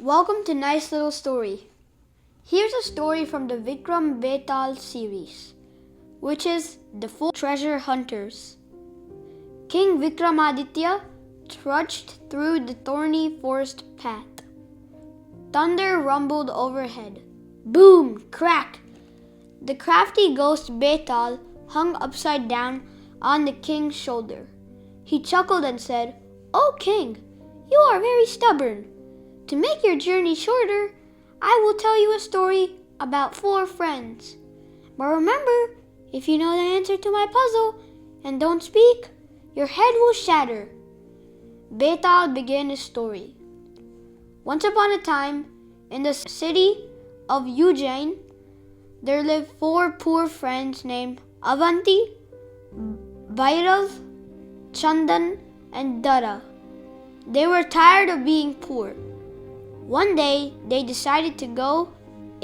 Welcome to Nice Little Story. Here's a story from the Vikram Betaal series, which is The Four Treasure Hunters. King Vikramaditya trudged through the thorny forest path. Thunder rumbled overhead. Boom! Crack! The crafty ghost Betaal hung upside down on the king's shoulder. He chuckled and said, "O king, you are very stubborn. To make your journey shorter, I will tell you a story about four friends. But remember, if you know the answer to my puzzle and don't speak, your head will shatter." Betaal began his story. Once upon a time, in the city of Ujjain, there lived four poor friends named Avanti, Bhairav, Chandan, and Dara. They were tired of being poor. One day, they decided to go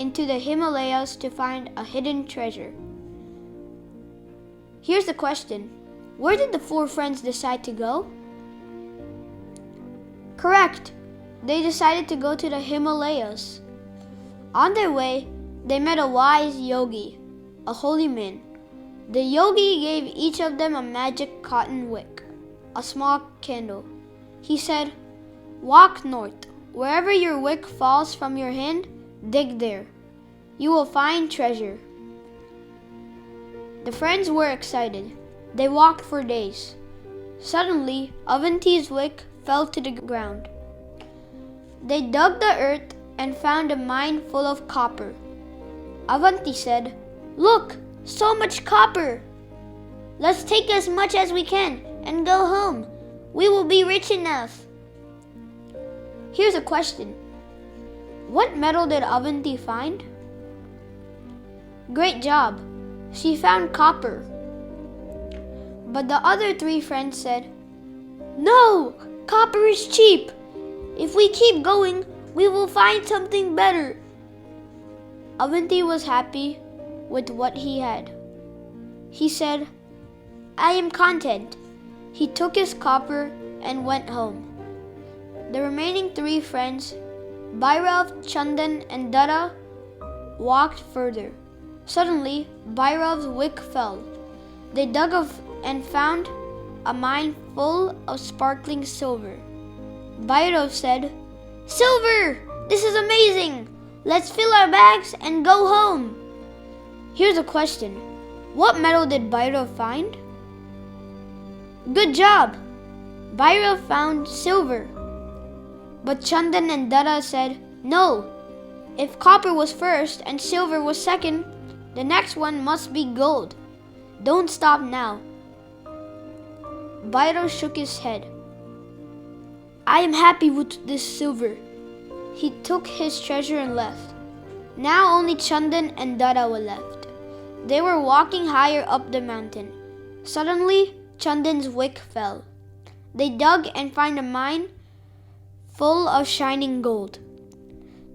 into the Himalayas to find a hidden treasure. Here's the question. Where did the four friends decide to go? Correct. They decided to go to the Himalayas. On their way, they met a wise yogi, a holy man. The yogi gave each of them a magic cotton wick, a small candle. He said, "Walk north. Wherever your wick falls from your hand, dig there. You will find treasure." The friends were excited. They walked for days. Suddenly, Avanti's wick fell to the ground. They dug the earth and found a mine full of copper. Avanti said, "Look, so much copper! Let's take as much as we can and go home. We will be rich enough." Here's a question. What metal did Avanti find? Great job. She found copper. But the other three friends said, "No, copper is cheap. If we keep going, we will find something better." Avanti was happy with what he had. He said, "I am content." He took his copper and went home. The remaining three friends, Bhairav, Chandan, and Dara, walked further. Suddenly, Bhairav's wick fell. They dug and found a mine full of sparkling silver. Bhairav said, "Silver! This is amazing! Let's fill our bags and go home." Here's a question. What metal did Bhairav find? Good job! Bhairav found silver. But Chandan and Dara said, "No, if copper was first and silver was second, the next one must be gold. Don't stop now." Bhairav shook his head. "I am happy with this silver." He took his treasure and left. Now only Chandan and Dara were left. They were walking higher up the mountain. Suddenly, Chandan's wick fell. They dug and found a mine full of shining gold.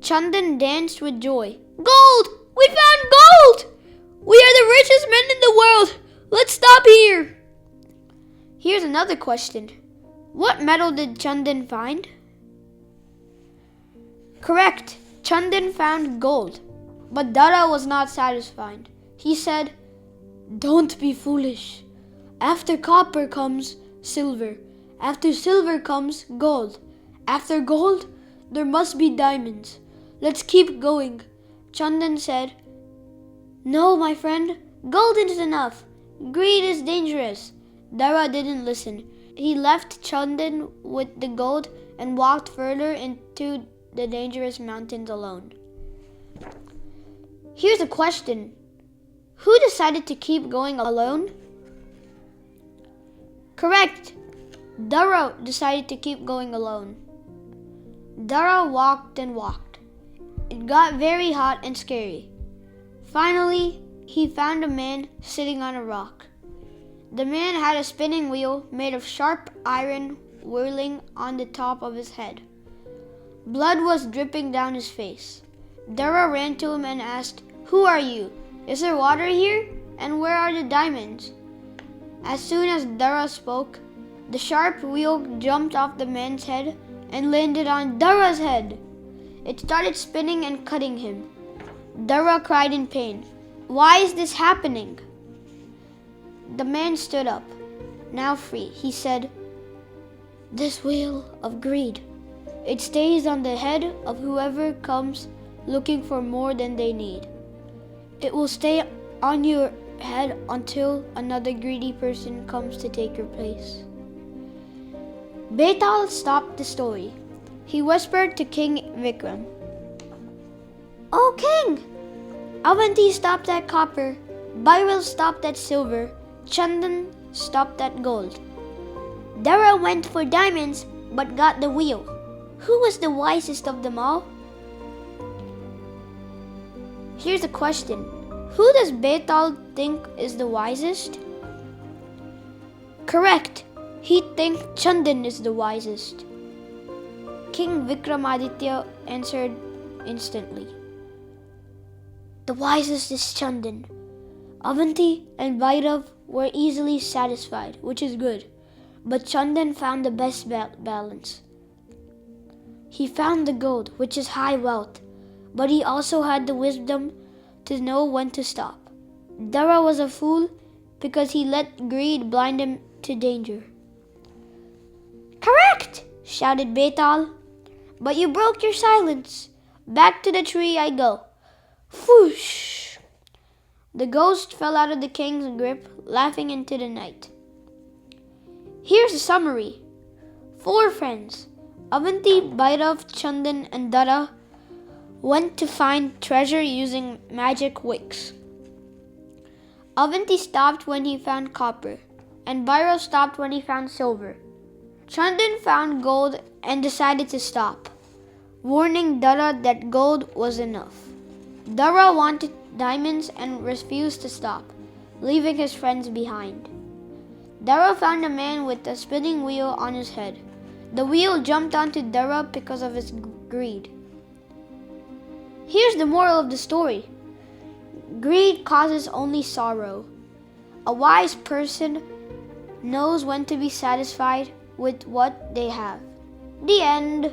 Chandan danced with joy. "Gold! We found gold! We are the richest men in the world! Let's stop here!" Here's another question. What metal did Chandan find? Correct. Chandan found gold. But Dara was not satisfied. He said, "Don't be foolish. After copper comes silver. After silver comes gold. After gold, there must be diamonds. Let's keep going." Chandan said, "No, my friend. Gold isn't enough. Greed is dangerous." Dara didn't listen. He left Chandan with the gold and walked further into the dangerous mountains alone. Here's a question. Who decided to keep going alone? Correct. Dara decided to keep going alone. Dara walked and walked. It got very hot and scary. Finally, he found a man sitting on a rock. The man had a spinning wheel made of sharp iron whirling on the top of his head. Blood was dripping down his face. Dara ran to him and asked, "Who are you? Is there water here? And where are the diamonds?" As soon as Dara spoke, the sharp wheel jumped off the man's head and landed on Dara's head. It started spinning and cutting him. Dara cried in pain. Why is this happening? The man stood up. Now free, he said, this wheel of greed. It stays on the head of whoever comes looking for more than they need. It will stay on your head until another greedy person comes to take your place. Betaal stopped the story. He whispered to King Vikram, "O King! Avanti stopped at copper, Bairal stopped at silver, Chandan stopped at gold. Dara went for diamonds but got the wheel. Who was the wisest of them all?" Here's a question. Who does Betaal think is the wisest? Correct. He thinks Chandan is the wisest. King Vikramaditya answered instantly. The wisest is Chandan. Avanti and Bhairav were easily satisfied, which is good. But Chandan found the best balance. He found the gold, which is high wealth, but he also had the wisdom to know when to stop. Dara was a fool because he let greed blind him to danger. Correct! Shouted Betaal. But you broke your silence. Back to the tree I go. Whoosh! The ghost fell out of the king's grip, laughing into the night. Here's a summary. 4 friends, Avanti, Bhairav, Chandan, and Dara, went to find treasure using magic wicks. Avanti stopped when he found copper, and Bhairav stopped when he found silver. Chandan found gold and decided to stop, warning Dara that gold was enough. Dara wanted diamonds and refused to stop, leaving his friends behind. Dara found a man with a spinning wheel on his head. The wheel jumped onto Dara because of his greed. Here's the moral of the story. Greed causes only sorrow. A wise person knows when to be satisfied with what they have. The end.